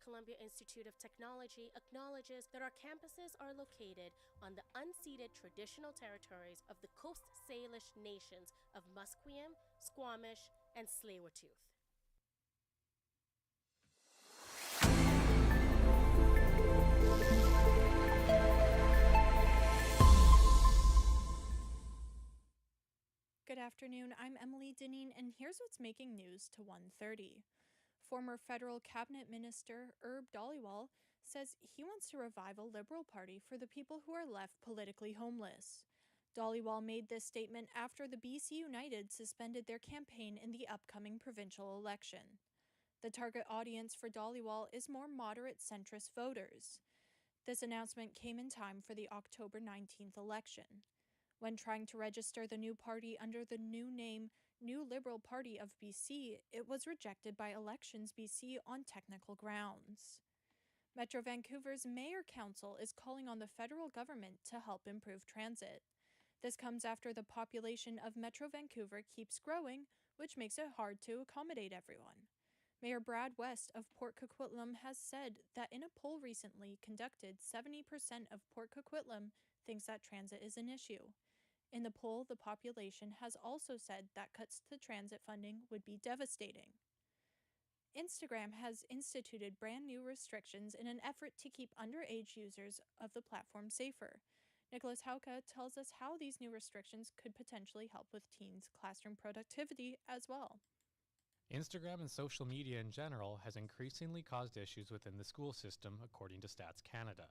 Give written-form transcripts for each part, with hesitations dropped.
Columbia Institute of Technology acknowledges that our campuses are located on the unceded traditional territories of the Coast Salish nations of Musqueam, Squamish, and Tsleil-Waututh. Good afternoon, I'm Emily Dineen, and here's what's making news to 1:30. Former federal cabinet minister Herb Dhaliwal says he wants to revive a Liberal Party for the people who are left politically homeless. Dhaliwal made this statement after the BC United suspended their campaign in the upcoming provincial election. The target audience for Dhaliwal is more moderate centrist voters. This announcement came in time for the October 19th election. When trying to register the new party under the new name New Liberal Party of BC, it was rejected by Elections BC on technical grounds. Metro Vancouver's Mayor Council is calling on the federal government to help improve transit. This comes after the population of Metro Vancouver keeps growing, which makes it hard to accommodate everyone. Mayor Brad West of Port Coquitlam has said that in a poll recently conducted, 70% of Port Coquitlam thinks that transit is an issue. In the poll, the population has also said that cuts to transit funding would be devastating. Instagram has instituted brand new restrictions in an effort to keep underage users of the platform safer. Nicholas Hauka tells us how these new restrictions could potentially help with teens' classroom productivity as well. Instagram and social media in general has increasingly caused issues within the school system, according to Stats Canada.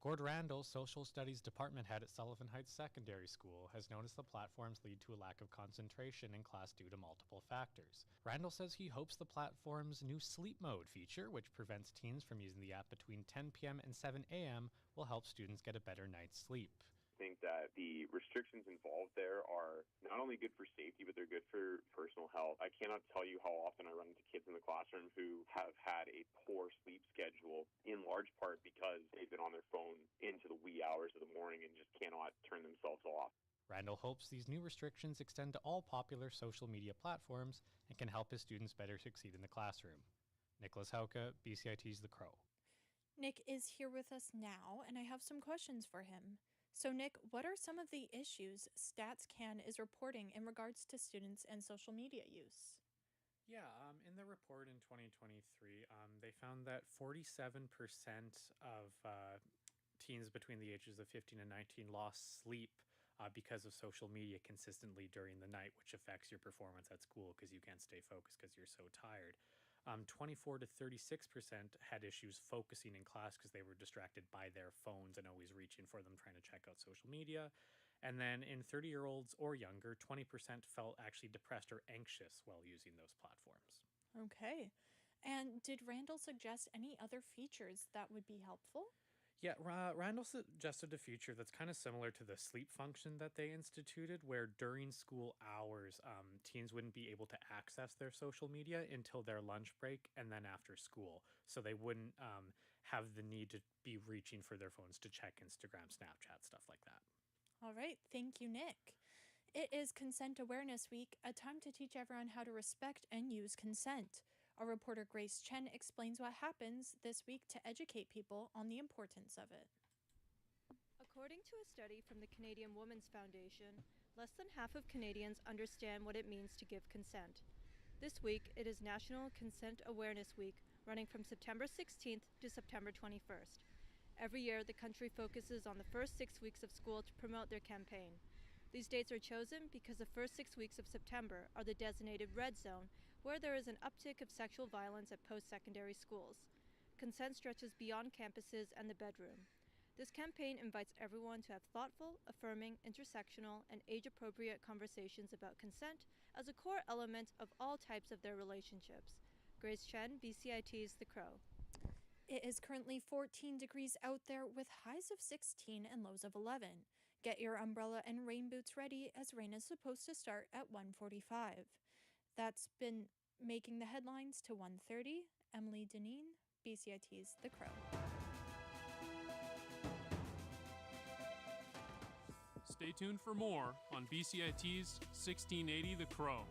Gord Randall, Social Studies Department Head at Sullivan Heights Secondary School, has noticed the platforms lead to a lack of concentration in class due to multiple factors. Randall says he hopes the platform's new sleep mode feature, which prevents teens from using the app between 10 p.m. and 7 a.m., will help students get a better night's sleep. I think that the restrictions involved there are not only good for safety, but they're good for personal health. I cannot tell you how often I run into kids in the classroom who have had a poor sleep schedule, in large part because they've been on their phone into the wee hours of the morning and just cannot turn themselves off. Randall hopes these new restrictions extend to all popular social media platforms and can help his students better succeed in the classroom. Nicholas Hauka, BCIT's The Crow. Nick is here with us now, and I have some questions for him. So Nick, what are some of the issues StatsCan is reporting in regards to students and social media use? Yeah, in the report in 2023, they found that 47% of teens between the ages of 15 and 19 lost sleep because of social media consistently during the night, which affects your performance at school because you can't stay focused because you're so tired. 24 to 36% had issues focusing in class because they were distracted by their phones and always reaching for them, trying to check out social media. And then in 30-year-olds or younger, 20% felt actually depressed or anxious while using those platforms. Okay. And did Randall suggest any other features that would be helpful? Yeah, Randall suggested a feature that's kind of similar to the sleep function that they instituted, where during school hours, teens wouldn't be able to access their social media until their lunch break and then after school. So they wouldn't have the need to be reaching for their phones to check Instagram, Snapchat, stuff like that. All right, thank you, Nick. It is Consent Awareness Week, a time to teach everyone how to respect and use consent. Our reporter Grace Chen explains what happens this week to educate people on the importance of it. According to a study from the Canadian Women's Foundation, less than half of Canadians understand what it means to give consent. This week, it is National Consent Awareness Week, running from September 16th to September 21st. Every year, the country focuses on the first 6 weeks of school to promote their campaign. These dates are chosen because the first 6 weeks of September are the designated red zone, where there is an uptick of sexual violence at post-secondary schools. Consent stretches beyond campuses and the bedroom. This campaign invites everyone to have thoughtful, affirming, intersectional, and age-appropriate conversations about consent as a core element of all types of their relationships. Grace Chen, BCIT's The Crow. It is currently 14 degrees out there with highs of 16 and lows of 11. Get your umbrella and rain boots ready as rain is supposed to start at 1:45. That's been making the headlines to 1:30. Emily Dineen, BCIT's The Crow. Stay tuned for more on BCIT's 1680 The Crow.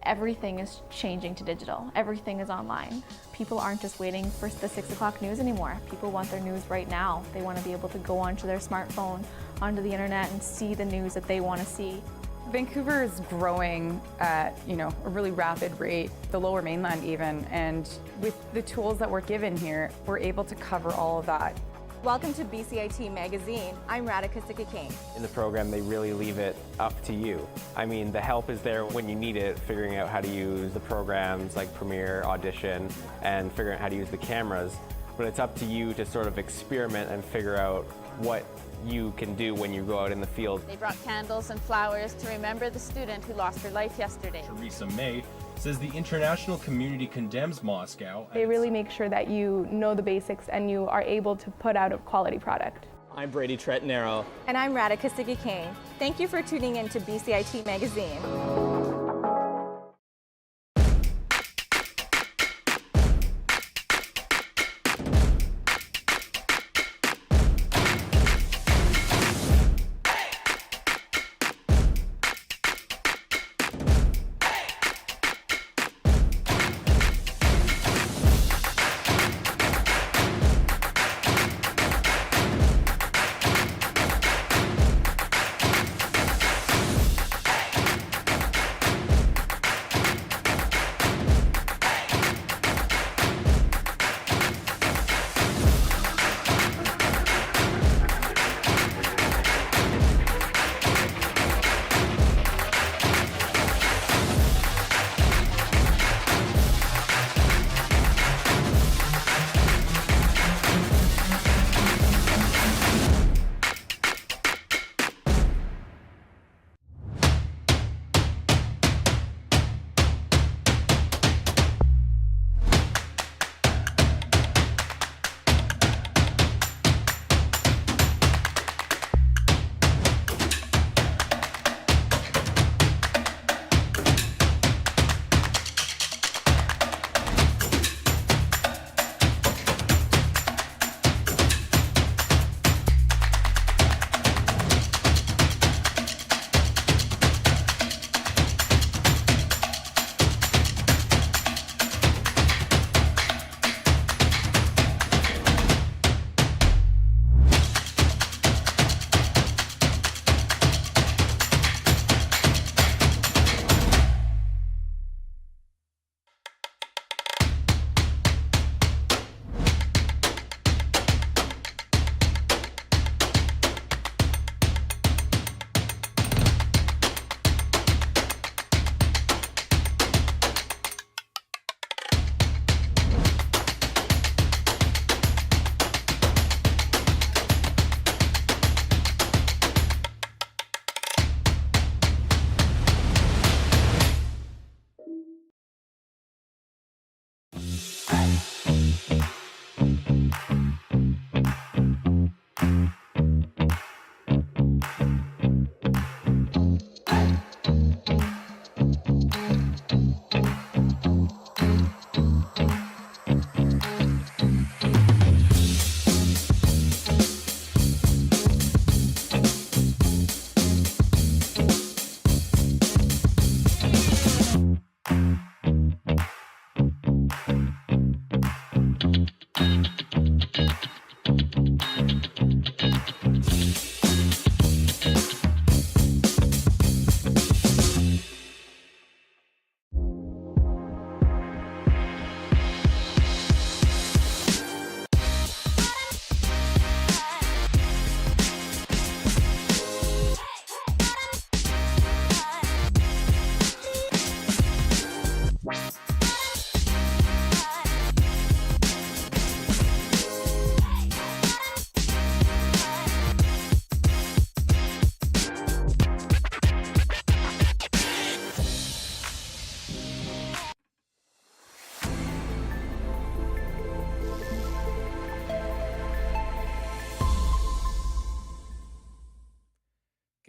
everything is changing to digital. Everything is online. People aren't just waiting for the 6 o'clock news anymore. People want their news right now. They want to be able to go onto their smartphone, onto the internet, and see the news that they want to see. Vancouver is growing at, a really rapid rate, the Lower Mainland even, and with the tools that we're given here, we're able to cover all of that. Welcome to BCIT Magazine. I'm Radhika Sikki-King. In the program, they really leave it up to you. I mean, the help is there when you need it, figuring out how to use the programs like Premiere, Audition, and figuring out how to use the cameras. But it's up to you to sort of experiment and figure out what you can do when you go out in the field. They brought candles and flowers to remember the student who lost her life yesterday. Theresa May says the international community condemns Moscow. They really make sure that you know the basics and you are able to put out a quality product. I'm Brady Trentonero. And I'm Radhika Sikki-King. Thank you for tuning in to BCIT Magazine.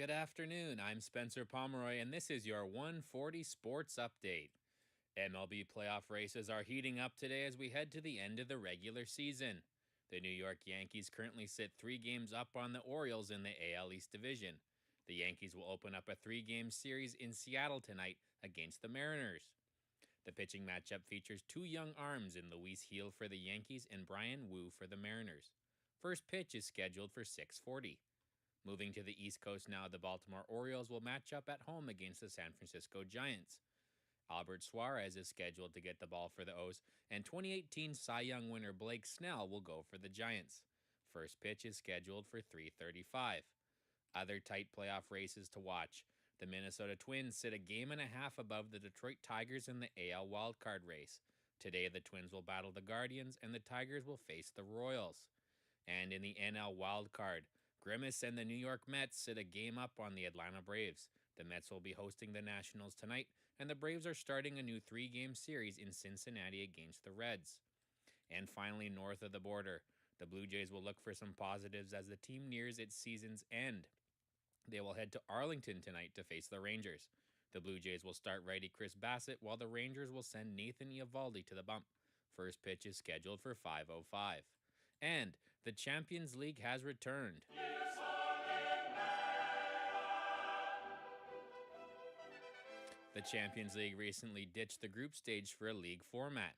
Good afternoon, I'm Spencer Pomeroy, and this is your 140 Sports Update. MLB playoff races are heating up today as we head to the end of the regular season. The New York Yankees currently sit 3 games up on the Orioles in the AL East Division. The Yankees will open up a 3-game series in Seattle tonight against the Mariners. The pitching matchup features two young arms in Luis Gil for the Yankees and Brian Wu for the Mariners. First pitch is scheduled for 6:40. Moving to the East Coast now, the Baltimore Orioles will match up at home against the San Francisco Giants. Albert Suarez is scheduled to get the ball for the O's, and 2018 Cy Young winner Blake Snell will go for the Giants. First pitch is scheduled for 3:35. Other tight playoff races to watch. The Minnesota Twins sit a game and a half above the Detroit Tigers in the AL wildcard race. Today, the Twins will battle the Guardians, and the Tigers will face the Royals. And in the NL wildcard, Grimace and the New York Mets sit a game up on the Atlanta Braves. The Mets will be hosting the Nationals tonight, and the Braves are starting a new 3-game series in Cincinnati against the Reds. And finally, north of the border, the Blue Jays will look for some positives as the team nears its season's end. They will head to Arlington tonight to face the Rangers. The Blue Jays will start righty Chris Bassett, while the Rangers will send Nathan Eovaldi to the bump. First pitch is scheduled for 5:05. And the Champions League has returned. The Champions League recently ditched the group stage for a league format.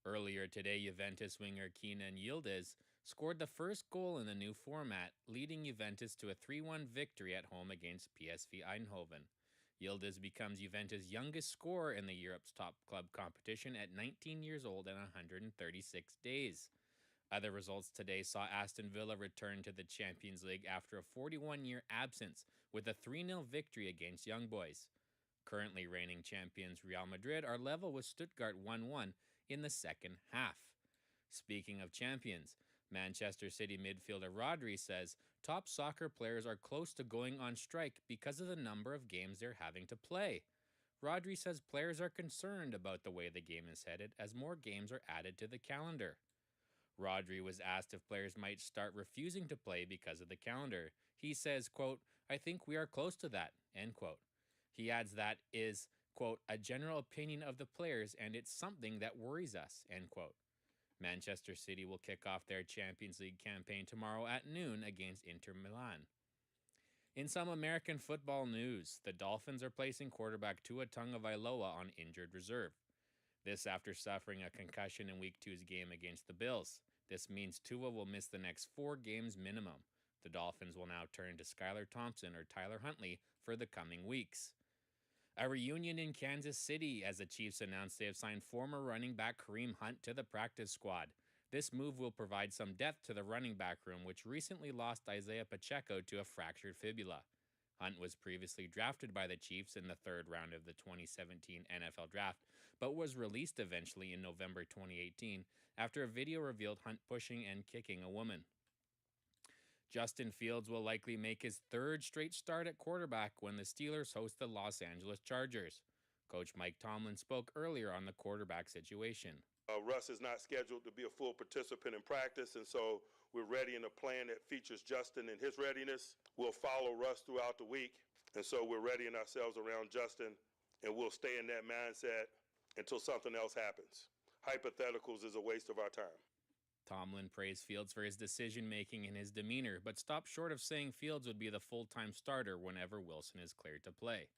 Earlier today, Juventus winger Kenan Yildiz scored the first goal in the new format, leading Juventus to a 3-1 victory at home against PSV Eindhoven. Yildiz becomes Juventus' youngest scorer in the Europe's top club competition at 19 years old and 136 days. Other results today saw Aston Villa return to the Champions League after a 41-year absence with a 3-0 victory against Young Boys. Currently reigning champions Real Madrid are level with Stuttgart 1-1 in the second half. Speaking of champions, Manchester City midfielder Rodri says top soccer players are close to going on strike because of the number of games they're having to play. Rodri says players are concerned about the way the game is headed as more games are added to the calendar. Rodri was asked if players might start refusing to play because of the calendar. He says, quote, "I think we are close to that," end quote. He adds that is, quote, "a general opinion of the players and it's something that worries us," end quote. Manchester City will kick off their Champions League campaign tomorrow at noon against Inter Milan. In some American football news, the Dolphins are placing quarterback Tua Tagovailoa on injured reserve. This after suffering a concussion in Week 2's game against the Bills. This means Tua will miss the next 4 games minimum. The Dolphins will now turn to Skylar Thompson or Tyler Huntley for the coming weeks. A reunion in Kansas City as the Chiefs announced they have signed former running back Kareem Hunt to the practice squad. This move will provide some depth to the running back room, which recently lost Isaiah Pacheco to a fractured fibula. Hunt was previously drafted by the Chiefs in the 3rd round of the 2017 NFL Draft, but was released eventually in November 2018 after a video revealed Hunt pushing and kicking a woman. Justin Fields will likely make his 3rd straight start at quarterback when the Steelers host the Los Angeles Chargers. Coach Mike Tomlin spoke earlier on the quarterback situation. Russ is not scheduled to be a full participant in practice, and so we're ready in a plan that features Justin and his readiness. We'll follow Russ throughout the week, and so we're readying ourselves around Justin, and we'll stay in that mindset until something else happens. Hypotheticals is a waste of our time. Tomlin praised Fields for his decision-making and his demeanor, but stopped short of saying Fields would be the full-time starter whenever Wilson is cleared to play.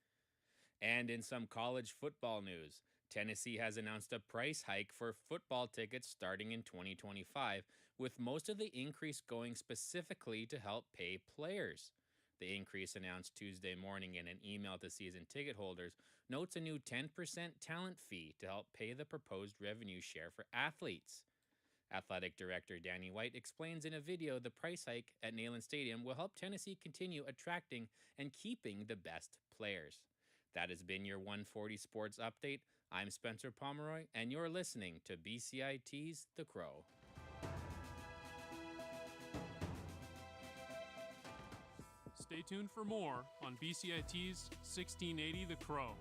And in some college football news, Tennessee has announced a price hike for football tickets starting in 2025, with most of the increase going specifically to help pay players. The increase, announced Tuesday morning in an email to season ticket holders, notes a new 10% talent fee to help pay the proposed revenue share for athletes. Athletic Director Danny White explains in a video the price hike at Neyland Stadium will help Tennessee continue attracting and keeping the best players. That has been your 140 Sports Update. I'm Spencer Pomeroy, and you're listening to BCIT's The Crow. Stay tuned for more on BCIT's 1680 The Crow.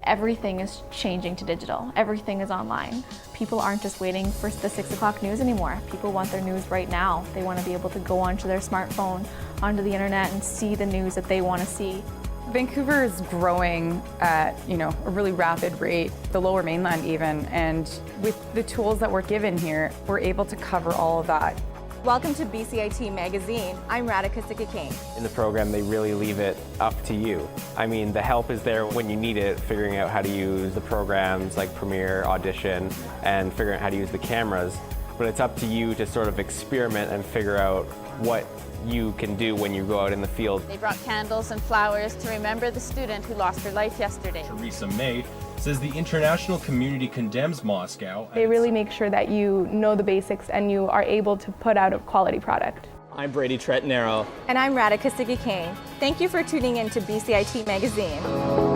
Everything is changing to digital. Everything is online. People aren't just waiting for the 6 o'clock news anymore. People want their news right now. They want to be able to go onto their smartphone, onto the internet, and see the news that they want to see. Vancouver is growing at, a really rapid rate, the Lower Mainland even, and with the tools that we're given here, we're able to cover all of that. Welcome to BCIT Magazine. I'm Radhika King. In the program, they really leave it up to you. I mean, the help is there when you need it, figuring out how to use the programs like Premiere, Audition, and figuring out how to use the cameras. But it's up to you to sort of experiment and figure out what you can do when you go out in the field. They brought candles and flowers to remember the student who lost her life yesterday. Theresa May says the international community condemns Moscow. They really make sure that you know the basics and you are able to put out a quality product. I'm Brady Tretanero. And I'm Radhika King. Thank you for tuning in to BCIT Magazine.